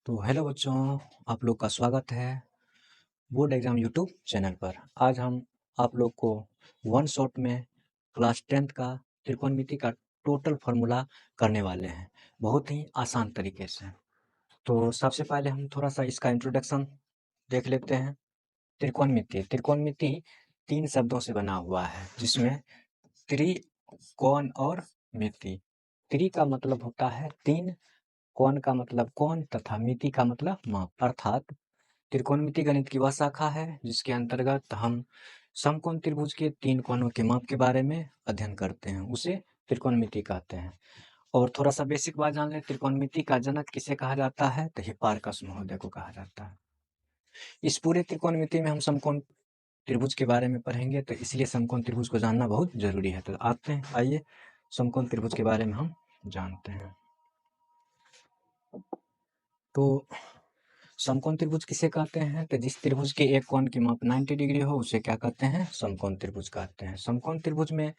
तो हेलो बच्चों, आप लोग का स्वागत है बोर्ड एग्जाम यूट्यूब चैनल पर। आज हम आप लोग को वन शॉट में क्लास 10th का त्रिकोणमिति का टोटल फार्मूला करने वाले हैं, बहुत ही आसान तरीके से। तो सबसे पहले हम थोड़ा सा इसका इंट्रोडक्शन देख लेते हैं। त्रिकोणमिति त्रिकोणमिति 3 शब्दों से बना हुआ है, जिसमें त्रि, कोण और मिति। त्रि का मतलब होता है 3, कोण का मतलब कोण तथा मिति का मतलब माप। अर्थात त्रिकोणमिति गणित की वह शाखा है जिसके अंतर्गत हम समकोण त्रिभुज के 3 कोणों के माप के बारे में अध्ययन करते हैं, उसे त्रिकोणमिति कहते हैं। और थोड़ा सा बेसिक बात जान लें, त्रिकोणमिति का जनक किसे कहा जाता है, तो हिप्पारकस महोदय को कहा जाता है। इस पूरे त्रिकोणमिति में हम समकोण त्रिभुज के बारे में पढ़ेंगे, तो इसलिए समकोण त्रिभुज को जानना बहुत जरूरी है। तो आते हैं, आइए समकोण त्रिभुज के बारे में हम जानते हैं। तो समकोण त्रिभुज किसे कहते हैं, तो जिस त्रिभुज के एक कोण की माप 90 डिग्री हो उसे क्या कहते हैं, समकोण त्रिभुज कहते हैं। समकोण त्रिभुज में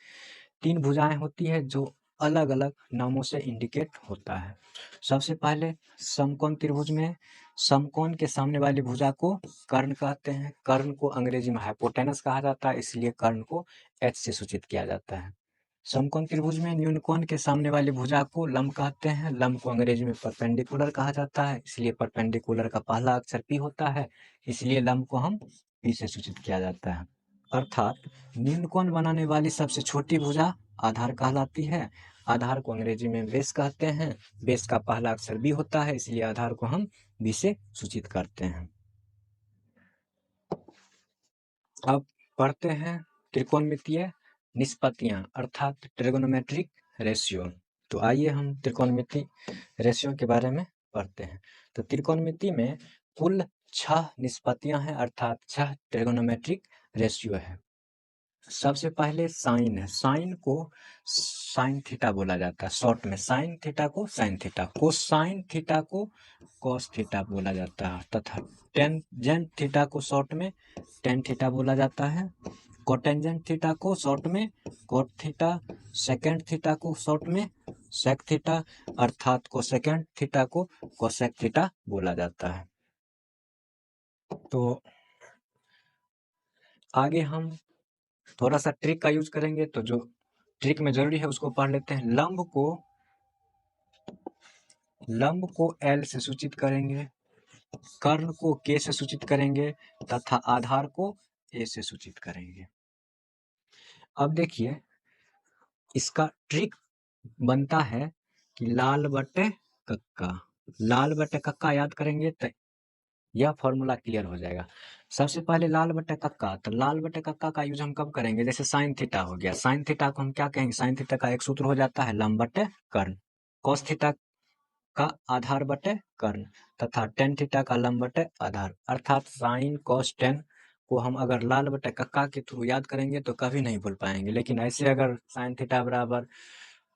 3 भुजाएं होती है जो अलग अलग नामों से इंडिकेट होता है। सबसे पहले समकोण त्रिभुज में समकोण के सामने वाली भुजा को कर्ण कहते हैं। कर्ण को अंग्रेजी में हाइपोटेनस कहा जाता है, इसलिए कर्ण को H से सूचित किया जाता है। समकोण त्रिभुज में न्यून कोण के सामने वाली भुजा को लंब कहते हैं। लंब को अंग्रेजी में परपेंडिकुलर कहा जाता है, इसलिए परपेंडिकुलर का पहला अक्षर P होता है, इसलिए लंब को हम P से सूचित किया जाता है। अर्थात न्यून कोण बनाने वाली सबसे छोटी भुजा आधार कहलाती है। आधार को अंग्रेजी में बेस कहते हैं। बेस का पहला अक्षर B होता है, इसलिए आधार को हम B से सूचित करते हैं। अब पढ़ते हैं त्रिकोणमितीय निष्पत्तियां अर्थात ट्रिगोनोमेट्रिक रेशियो। तो आइए हम त्रिकोणमिति रेशियो के बारे में पढ़ते हैं। तो त्रिकोणमिति में कुल 6 निष्पत्तियां हैं, अर्थात 6 ट्रिगोनोमेट्रिक रेशियो है। सबसे पहले साइन है। साइन को साइन थीटा बोला जाता है, शॉर्ट में साइन थीटा को साइन थीटा, कोसाइन थीटा को कॉस थीटा बोला जाता है, तथा टेंजेंट थीटा को शॉर्ट में टेन थीटा बोला जाता है। कोटेंजेंट थीटा को शॉर्ट में कोट थीटा, सेकेंड थीटा को शॉर्ट में सेक थीटा, अर्थात कोसेकेंड थीटा को कोसेक थीटा बोला जाता है। तो आगे हम थोड़ा सा ट्रिक का यूज करेंगे, तो जो ट्रिक में जरूरी है उसको पढ़ लेते हैं। लंब को L से सूचित करेंगे, कर्ण को K से सूचित करेंगे तथा आधार को A से सूचित करेंगे। अब देखिए इसका ट्रिक बनता है कि लाल बटे कक्का। लाल बटे कक्का याद करेंगे तो यह फॉर्मूला क्लियर हो जाएगा। सबसे पहले लाल बटे कक्का, तो लाल बटे कक्का का यूज हम कब करेंगे, जैसे साइन थीटा हो गया, साइन थीटा को हम क्या कहेंगे, साइन थीटा का एक सूत्र हो जाता है लंब बटे कर्ण। कॉस थीटा का आधार बटे कर्ण तथा टेन थीटा का लंब बटे आधार, अर्थात साइन कॉस टेन को हम अगर लाल बटे कक्का के थ्रू याद करेंगे तो कभी नहीं भूल पाएंगे, लेकिन ऐसे अगर साइन थीटा बराबर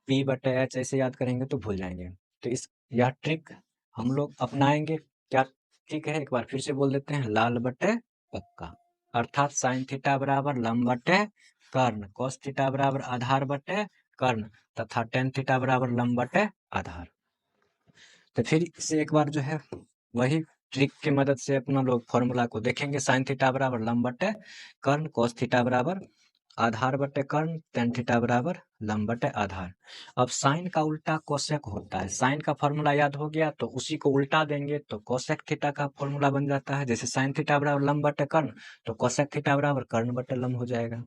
P बटे H ऐसे याद करेंगे तो भूल जाएंगे। तो यह ट्रिक हम लोग अपनाएंगे। क्या ठीक है, एक बार फिर से बोल देते हैं, लाल बटे कक्का अर्थात साइन थीटा बराबर लंब बटे कर्ण, कॉस थीटा बराबर आधार बटे कर्ण तथा टेन थीटा बराबर लंब बटे आधार। तो फिर इसे एक बार जो है वही ट्रिक की मदद से अपना लोग फॉर्मूला को देखेंगे। साइन थीटा बराबर लंब बटे कर्ण, कॉस थीटा बराबर आधार बटे कर्ण, टेन थीटा बराबर लंब बटे आधार। अब साइन का उल्टा कोसेक होता है। साइन का फॉर्मूला याद हो गया तो उसी को उल्टा देंगे तो कोसेक थीटा का फॉर्मूला बन जाता है। जैसे साइन थीटा बराबर लंब बटे कर्ण तो कोसेक थीटा बराबर कर्ण बटे लंब हो जाएगा।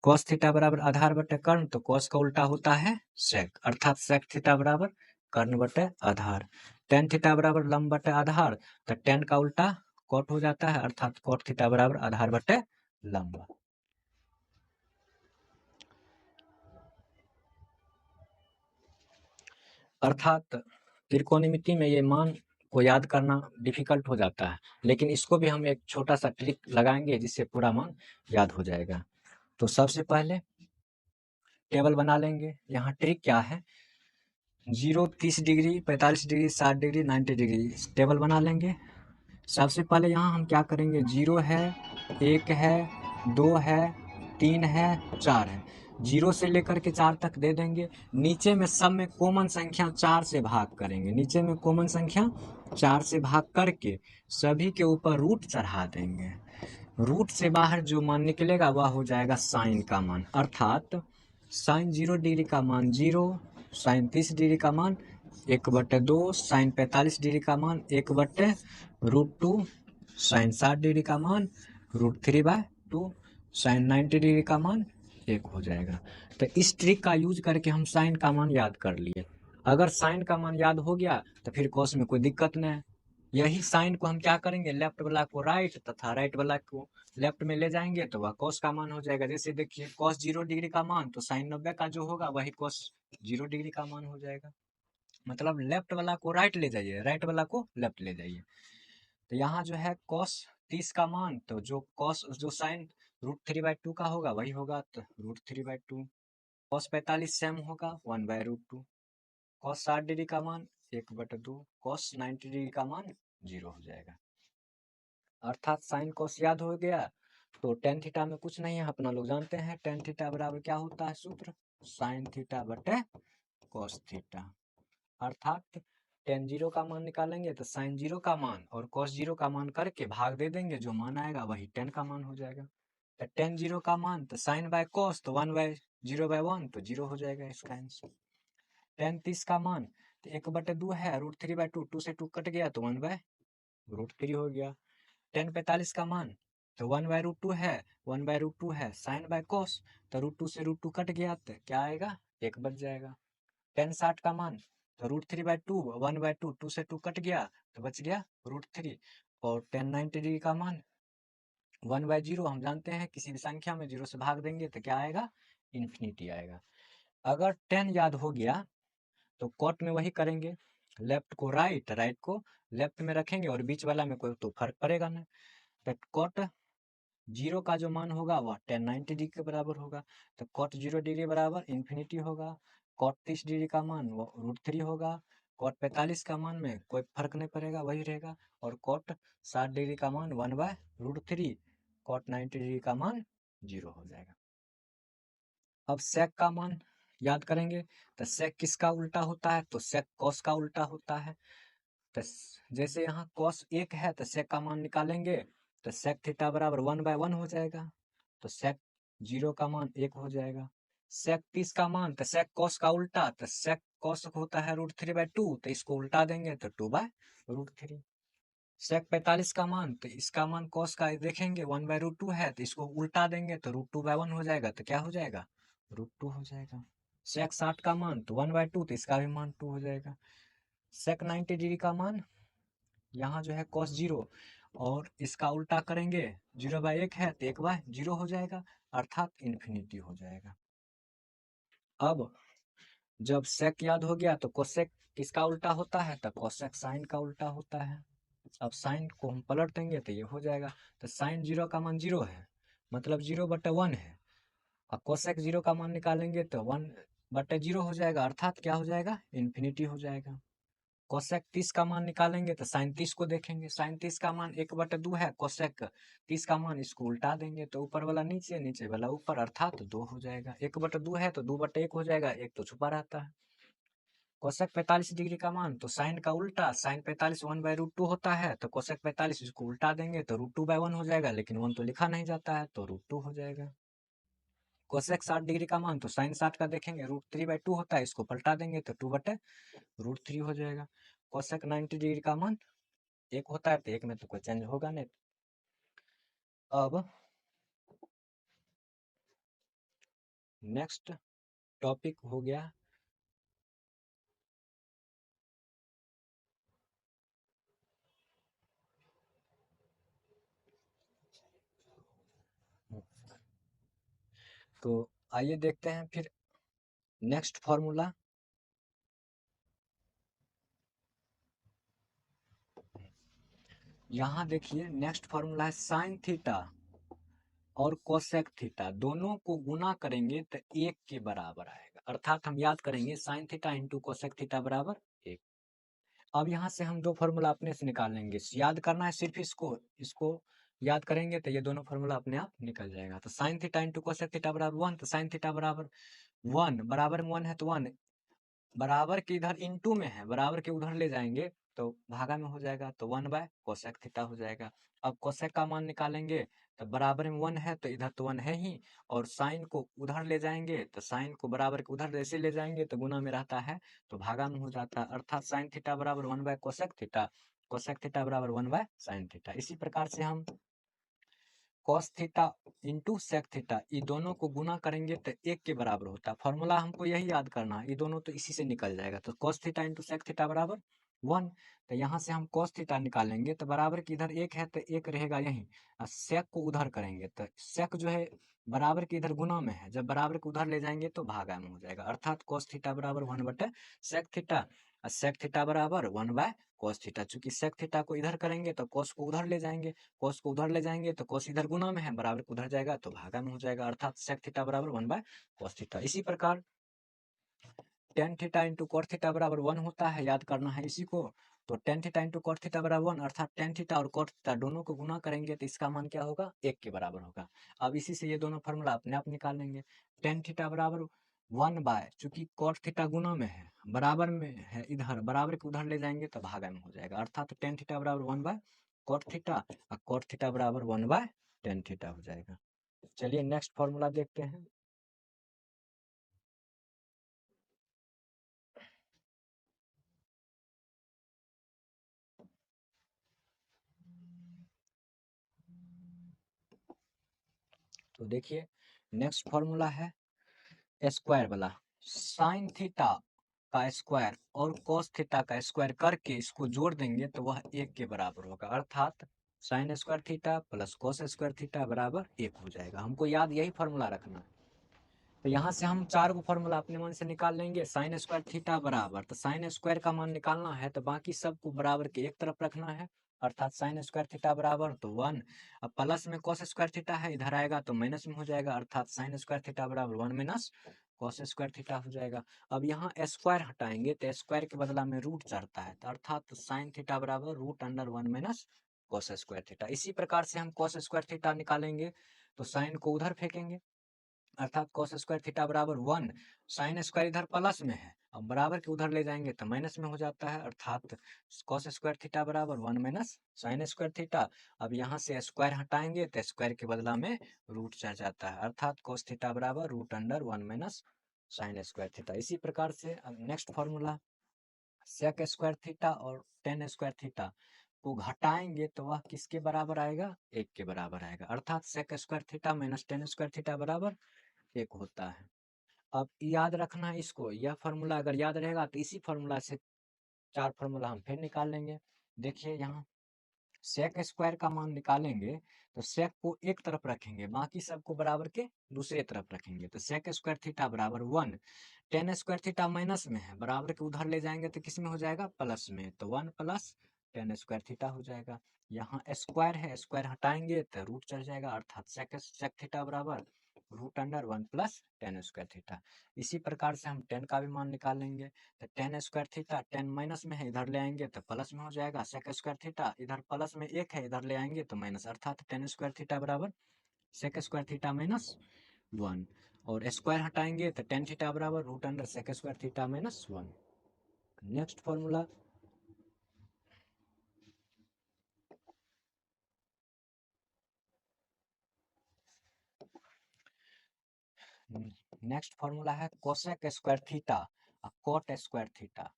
कॉस थीटा बराबर आधार बटे कर्ण तो कॉस का उल्टा होता है सेक, अर्थात सेक थीटा बराबर कर्ण बटे आधार। टेन थीटा बराबर लंब बटे आधार तो टेन का उल्टा कॉट हो जाता है, अर्थात कॉट थीटा बराबर आधार बटे लंब। अर्थात त्रिकोणमिति में ये मान को याद करना डिफिकल्ट हो जाता है, लेकिन इसको भी हम एक छोटा सा ट्रिक लगाएंगे जिससे पूरा मान याद हो जाएगा। तो सबसे पहले टेबल बना लेंगे। यहाँ ट्रिक क्या है, 0, 30 degree, 45 degree, 60 degree, 90 degree table बना लेंगे। सबसे पहले यहाँ हम क्या करेंगे, 0 है, 1 है, 2 है, 3 है, 4 है। 0 से लेकर के 4 तक दे देंगे। नीचे में सब में कॉमन संख्या 4 से भाग करेंगे, नीचे में कॉमन संख्या 4 से भाग करके सभी के ऊपर रूट चढ़ा देंगे। रूट से बाहर जो मान निकलेगा वह हो जाएगा साइन का मान, अर्थात साइन 0 डिग्री का मान 0, साइन 30 डिग्री का मान 1/2, साइन 45 डिग्री का मान 1/√2, साइन 60 डिग्री का मान √3/2, साइन 90 डिग्री का मान 1 हो जाएगा। तो इस ट्रिक का यूज करके हम साइन का मान याद कर लिए। अगर साइन का मान याद हो गया तो फिर कॉस में कोई दिक्कत नहीं है। यही साइन को हम क्या करेंगे, लेफ्ट वाला को राइट तथा राइट वाला को लेफ्ट में ले जाएंगे तो वह कॉस का मान हो जाएगा। जैसे देखिए कॉस 0 डिग्री का मान तो साइन 90 का जो होगा वही कॉस 0 डिग्री का मान हो जाएगा। मतलब लेफ्ट वाला को राइट ले जाइए, राइट वाला को लेफ्ट ले जाइए। तो यहाँ जो है कॉस 30 का मान, तो जो साइन √3/2 का होगा वही होगा, तो √3/2। कॉस 45 सेम होगा 1/√2। कॉस 60 डिग्री का मान 1/2। कॉस 90 डिग्री का मान 0 हो जाएगा। अर्थात साइन कॉस याद हो गया तो टेन थीटा में कुछ नहीं है, अपना लोग जानते हैं टेन थीटा बराबर क्या होता है, सूत्र साइन थीटा बटे कॉस थीटा। अर्थात टेन 0 का मान निकालेंगे तो साइन 0 का मान और कॉस 0 का मान करके भाग दे देंगे, जो मान आएगा वही टेन का मान हो जाएगा। तो टेन 0 का मान तो साइन बाय कॉस तो 1/0/1 तो 0 हो जाएगा इसका आंसर। टेन 30 का मान तो 1/2 है, √3/2, 2 से 2 कट गया तो 1/√3 हो गया। टेन 45 का मान तो 1/√2 है, 1/√2 है साइन बाय कॉस तो √2 से √2 कट गया तो क्या आएगा, 1 बच जाएगा। टेन 60 का मान तो √3/2, 1/2, 2 से 2 कट गया तो बच गया √3। और टेन 90 डिग्री का मान 1/0, हम जानते हैं किसी भी संख्या में 0 से भाग देंगे तो क्या आएगा, इन्फिनिटी आएगा। अगर टेन याद हो गया तो कॉट में वही करेंगे, लेफ्ट को राइट, राइट को लेफ्ट में रखेंगे और बीच वाला में कोई तो फर्क पड़ेगा ना। तो कॉट 0 का जो मान होगा वह टेन 90 डिग्री के बराबर होगा, तो कॉट 0 डिग्री बराबर इन्फिनिटी होगा। कॉट 30 डिग्री का मान वो √3 होगा। कॉट 45 का मान में कोई फर्क नहीं पड़ेगा, वही रहेगा। और कॉट 60 डिग्री का मान 1/√3। कॉट 90 डिग्री का मान 0 हो जाएगा। अब सेक का मान याद करेंगे, तो सेक किसका उल्टा होता है, तो सेक कॉस का उल्टा होता है। तो जैसे यहाँ कॉस 1 है तो सेक का मान निकालेंगे तो सेक थीटा बराबर 1/1 हो जाएगा, तो सेक 0 का मान 1 हो जाएगा। सेक 30 का मान तो सेक कॉस का उल्टा, तो सेक कॉस होता है √3/2, तो इसको उल्टा देंगे तो 2/√3। सेक 45 का मान तो इसका मान कॉस का देखेंगे 1/√2 है, तो इसको उल्टा देंगे तो √2/1 हो जाएगा, तो क्या हो जाएगा, √2 हो जाएगा। सेक 60 का मान तो 1/2, तो इसका भी मान 2 हो जाएगा। सेक 90 डिग्री का मान यहाँ जो है cos 0 और इसका उल्टा करेंगे, 0/1 है तो 1/0 हो जाएगा, अर्थात इन्फिनिटी हो जाएगा। अब जब सेक याद हो गया तो कोसेक किसका उल्टा होता है, तो कोसेक साइन का उल्टा होता है। अब साइन को हम पलट देंगे तो ये हो जाएगा, तो साइन 0 का मान 0 है, मतलब 0/1 है। अब कोसेक 0 का मान निकालेंगे तो 1/0 हो जाएगा, अर्थात क्या हो जाएगा, इन्फिनिटी हो जाएगा। कोसेक 30 का मान निकालेंगे तो साइन 30 को देखेंगे, साइन 30 का मान 1/2 है, कोसेक 30 का मान इसको उल्टा देंगे तो ऊपर वाला नीचे, नीचे वाला ऊपर, अर्थात 2 हो जाएगा। 1/2 है तो 2/1 हो जाएगा, एक तो छुपा रहता है। कोसेक 45 डिग्री का मान तो साइन का उल्टा, साइन 45 1/√2 होता है, तो कोसेक 45 इसको उल्टा देंगे तो √2/1 हो जाएगा, लेकिन 1 तो लिखा नहीं जाता है तो √2 हो जाएगा। कोसेक 60 डिग्री का मान तो साइन 60 का देखेंगे √3/2 होता है, इसको पलटा देंगे तो 2/√3 हो जाएगा। कोसेक 90 डिग्री का मान 1 होता है, तो 1 में तो कोई चेंज होगा नहीं। अब नेक्स्ट टॉपिक हो गया तो आइए देखते हैं फिर नेक्स्ट फॉर्मूला। यहाँ देखिए नेक्स्ट फॉर्मूला है साइन थीटा और कोसेक थीटा दोनों को गुना करेंगे तो 1 के बराबर आएगा, अर्थात हम याद करेंगे sine theta into cosec theta बराबर 1। अब यहाँ से हम दो फॉर्मूला अपने से निकालेंगे, याद करना है सिर्फ इसको, याद करेंगे तो ये दोनों फॉर्मूला अपने आप निकल जाएगा। तो sine theta into cosec theta बराबर 1, तो साइन थीटा बराबर 1, बराबर में 1 है तो 1, बराबर के इधर इंटू में है, बराबर के उधर ले जाएंगे तो भागा में हो जाएगा, तो 1/कोसेक थीटा हो जाएगा। अब कोसेक का मान निकालेंगे तो बराबर में 1 है तो इधर तो 1 है ही, और साइन को उधर ले जाएंगे तो साइन को बराबर के उधर जैसे ले जाएंगे तो गुना में रहता है तो भागा में हो जाता है, अर्थात साइन थीटा बराबर 1/कोसेक थीटा, कोसेक थीटा बराबर 1/साइन थीटा। इसी प्रकार से हम cos theta into sec theta, ये दोनों को गुना करेंगे तो 1 के बराबर होता है। फॉर्मूला हमको यही याद करना है, ये दोनों तो इसी से निकल जाएगा। तो cos theta into sec theta बराबर 1, तो यहाँ से हम कॉस थीटा निकालेंगे तो बराबर के इधर 1 है तो 1 रहेगा यहीं, और सेक को उधर करेंगे तो सेक जो है बराबर के इधर गुना में है, जब बराबर के उधर ले जाएंगे तो भागा में हो जाएगा, अर्थात कॉस थीटा बराबर 1/सेक थीटा, और सेक थीटा बराबर 1/कॉस थीटा। चूंकि सेक थीटा को इधर करेंगे तो कॉस को उधर ले जाएंगे, कॉस को उधर ले जाएंगे तो कॉस इधर गुना में है, बराबर उधर जाएगा तो भागा में हो जाएगा, अर्थात सेक थीटा बराबर 1/कॉस थीटा। इसी प्रकार tan theta into cot theta बराबर 1 होता है, याद करना है इसी को। तो tan theta into cot theta बराबर 1, अर्थात टेन थीटा और कॉट थीटा दोनों को गुना करेंगे तो इसका मान क्या होगा, 1 के बराबर होगा। अब इसी से ये दोनों फॉर्मूला अपने आप निकाल लेंगे। टेन थीटा बराबर 1/, चूंकि कॉट थीटा गुना में है, बराबर में है इधर, बराबर के उधर ले जाएंगे तो भागा में हो जाएगा, अर्थात टेन थीटा बराबर 1/कॉट थीटा, और कॉट थीटा बराबर 1/टेन थीटा हो जाएगा। चलिए नेक्स्ट फॉर्मूला देखते हैं। तो देखिए नेक्स्ट फॉर्मूला है स्क्वायर वाला, साइन थीटा का स्क्वायर और कॉस थीटा का स्क्वायर करके इसको जोड़ देंगे तो वह 1 के बराबर होगा, अर्थात sine square theta plus cos square theta बराबर 1 हो जाएगा। हमको याद यही फॉर्मूला रखना है। तो यहाँ से हम 4 को फॉर्मूला अपने मन से निकाल लेंगे। साइन स्क्वायर थीटा बराबर, तो साइन स्क्वायर का मान निकालना है तो बाकी सबको बराबर के एक तरफ रखना है, अर्थात साइन स्क्वायर थीटा बराबर तो 1, अब प्लस में कॉस स्क्वायर थीटा है, इधर आएगा तो माइनस में हो जाएगा, अर्थात साइन स्क्वायर थीटा बराबर 1 माइनस कॉस स्क्वायर थीटा हो जाएगा। अब यहाँ स्क्वायर हटाएंगे तो स्क्वायर के बदला में रूट चढ़ता है, तो अर्थात साइन थीटा बराबर √1 माइनस कॉस स्क्वायर थीटा। इसी प्रकार से हम कॉस स्क्वायर थीटा निकालेंगे तो साइन को उधर फेंकेंगे, अर्थात कॉस स्क्वायर थीटा बराबर 1, साइन स्क्वायर इधर प्लस में है, अब बराबर के उधर ले जाएंगे तो माइनस में हो जाता है, अर्थात कॉस स्क्वायर थीटा बराबर 1 माइनस साइन स्क्वायर थीटा। अब यहाँ से स्क्वायर हटाएंगे तो स्क्वायर के बदला में रूट चढ़ जाता है, अर्थात कॉस थीटा बराबर √1 माइनस साइन स्क्वायर थीटा। इसी प्रकार से अब next formula, sec square theta और टेन स्क्वायर थीटा को घटाएंगे तो वह किसके बराबर आएगा, 1 के बराबर आएगा, अर्थात sec square theta minus tan square theta बराबर 1 होता है। अब याद रखना है इसको, यह फॉर्मूला अगर याद रहेगा तो इसी फॉर्मूला से 4 फॉर्मूला हम फिर निकाल लेंगे। देखिए यहाँ सेक स्क्वायर का मान निकालेंगे तो सेक को एक तरफ रखेंगे, बाकी सबको बराबर के दूसरे तरफ रखेंगे, तो सेक स्क्वायर थीटा बराबर 1, टेन स्क्वायर थीटा माइनस में है, बराबर के उधर ले जाएंगे तो किस में हो जाएगा, प्लस में, तो 1 प्लस टेन स्क्वायर थीटा हो जाएगा। यहाँ स्क्वायर है, स्क्वायर हटाएंगे तो रूट चढ़ जाएगा, अर्थात सेक थीटा बराबर √1 प्लस टेन स्क्वायर थीटा। इसी प्रकार से हम टेन का भी मान निकाल लेंगे, तो ten square theta, ten minus में है, इधर ले आएंगे तो प्लस में हो जाएगा, सेक स्क्वायर थीटा इधर प्लस में 1 है, इधर ले आएंगे तो माइनस, अर्थात टेन स्क्वायर थीटा बराबर सेक स्क्वायर थीटा माइनस 1, और स्क्वायर हटाएंगे तो टेन थीटा बराबर √सेक square theta minus 1। Next formula, next formula है कोसेक स्क्वायर थीटा और कॉट स्क्वायर थीटा,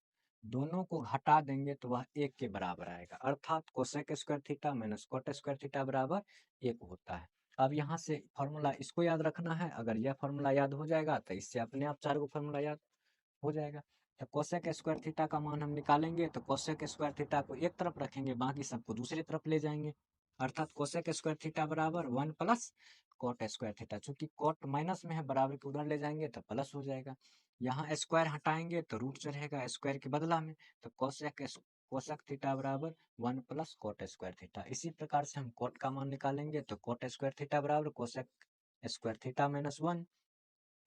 दोनों को घटा देंगे तो वह 1 के बराबर आएगा, अर्थात cosec square theta minus cot square theta बराबर 1 होता है। अब यहाँ से फॉर्मूला इसको याद रखना है, अगर यह फॉर्मूला याद हो जाएगा तो इससे अपने आप 4 को फॉर्मूला याद हो जाएगा। तो कोसेक स्क्वायर थीटा का मान हम निकालेंगे तो कोसेक स्क्वायर थीटा को एक तरफ रखेंगे, बाकी सबको दूसरी तरफ ले जाएंगे, अर्थात कोसेक स्क्वायर थीटा बराबर 1 प्लस कॉट स्क्वायर थीटा, चूंकि कॉट माइनस में है, बराबर के उधर ले जाएंगे तो प्लस हो जाएगा। यहाँ स्क्वायर हटाएंगे तो रूट चढ़ेगा स्क्वायर के बदला में, तो कोसेक थीटा बराबर 1 प्लस कॉट स्क्वायर थीटा। इसी प्रकार से हम कॉट का मान निकालेंगे तो कॉट स्क्वायर थीटा बराबर cosec square theta minus 1,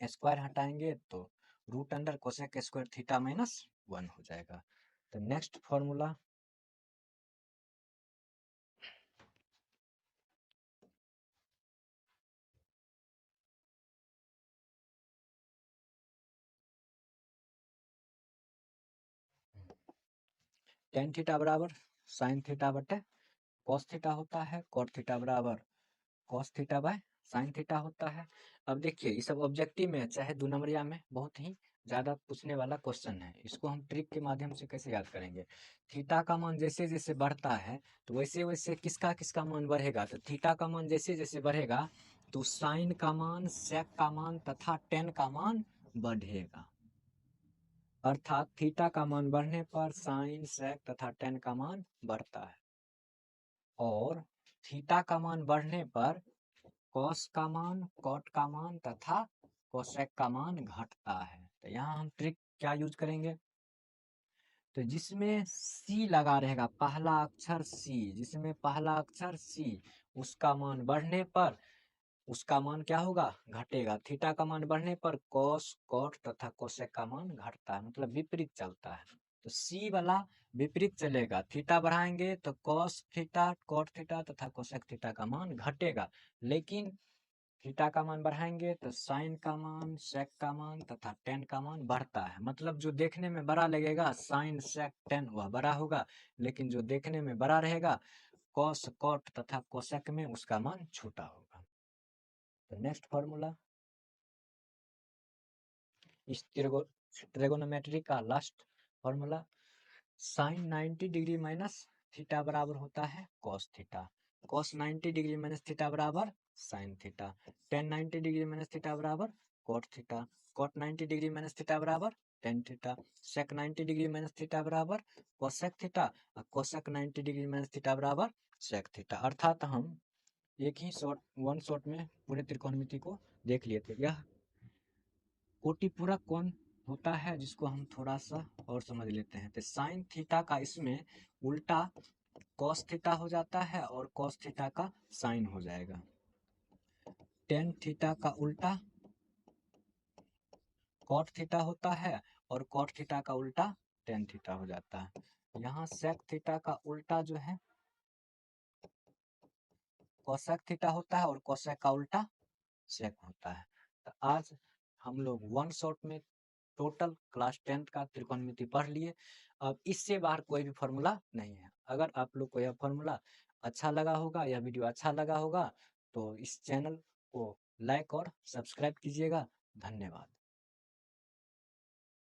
square हटाएंगे तो √कोसेक स्क्वायर थीटा माइनस 1 हो जाएगा। तो नेक्स्ट फॉर्मूला, टेन थीटा बराबर साइन थीटा बटे कॉस थीटा होता है, कॉट थीटा बराबर cos theta by sine theta होता है। अब देखिए ये सब ऑब्जेक्टिव में चाहे 2 नंबरिया में बहुत ही ज़्यादा पूछने वाला क्वेश्चन है। इसको हम ट्रिक के माध्यम से कैसे याद करेंगे? थीटा का मान जैसे जैसे बढ़ता है तो वैसे वैसे किसका किसका मान बढ़ेगा? तो थीटा का मान जैसे जैसे बढ़ेगा तो साइन का मान, सेक का मान तथा टेन का मान बढ़ेगा। अर्थात थीटा का मान बढ़ने पर साइन, सेक तथा टेन का मान बढ़ता है और थीटा का मान बढ़ने पर कॉस का मान, कॉट का मान तथा कोसेक का मान घटता है। तो यहाँ हम ट्रिक क्या यूज करेंगे? तो जिसमें सी लगा रहेगा, पहला अक्षर सी, जिसमें पहला अक्षर सी, उसका मान बढ़ने पर उसका मान क्या होगा? घटेगा। थीटा का मान बढ़ने पर कॉस, कॉट तथा कोसेक का मान घटता है, मतलब विपरीत चलता है। तो सी वाला विपरीत चलेगा। थीटा बढ़ाएंगे तो कॉस थीटा, कॉट थीटा तथा कोसेक थीटा का मान घटेगा, लेकिन थीटा का मान बढ़ाएंगे तो साइन का मान, सेक का मान तथा टेन का मान बढ़ता है। मतलब जो देखने में बड़ा लगेगा साइन, सेक, टेन वह बड़ा होगा, लेकिन जो देखने में बड़ा रहेगा कॉस, कॉट तथा कोसेक में उसका मान छोटा होगा। तो नेक्स्ट फॉर्मूला इस ट्रिगोनोमेट्री का last formula, sine 90 degree minus theta बराबर होता है cos theta, cos 90 degree minus theta बराबर sine theta, tan 90 degree minus theta बराबर cot theta, cot 90 degree minus theta बराबर tan theta, sec 90 degree minus theta बराबर cosec theta और cosec 90 degree minus theta बराबर sec theta. अर्थात हम एक ही one shot में पूरे त्रिकोणमिति को देख लिए थे। यह कोटि पूरक कोण होता है जिसको हम थोड़ा सा और समझ लेते हैं। तो साइन थीटा का इसमें उल्टा कॉस थीटा हो जाता है और कॉस थीटा का साइन हो जाएगा। टेन थीटा का उल्टा कॉट थीटा होता है और कॉट थीटा का उल्टा टेन थीटा हो जाता है। यहाँ सेक थीटा का उल्टा जो है कोसेक थीटा होता है और कोसेक का उल्टा सेक होता है। तो आज हम लोग वन शॉट में टोटल क्लास 10th का त्रिकोणमिति पढ़ लिए। अब इससे बाहर कोई भी फॉर्मूला नहीं है। अगर आप लोग को यह फॉर्मूला अच्छा लगा होगा, यह वीडियो अच्छा लगा होगा तो इस चैनल को लाइक और सब्सक्राइब कीजिएगा। धन्यवाद।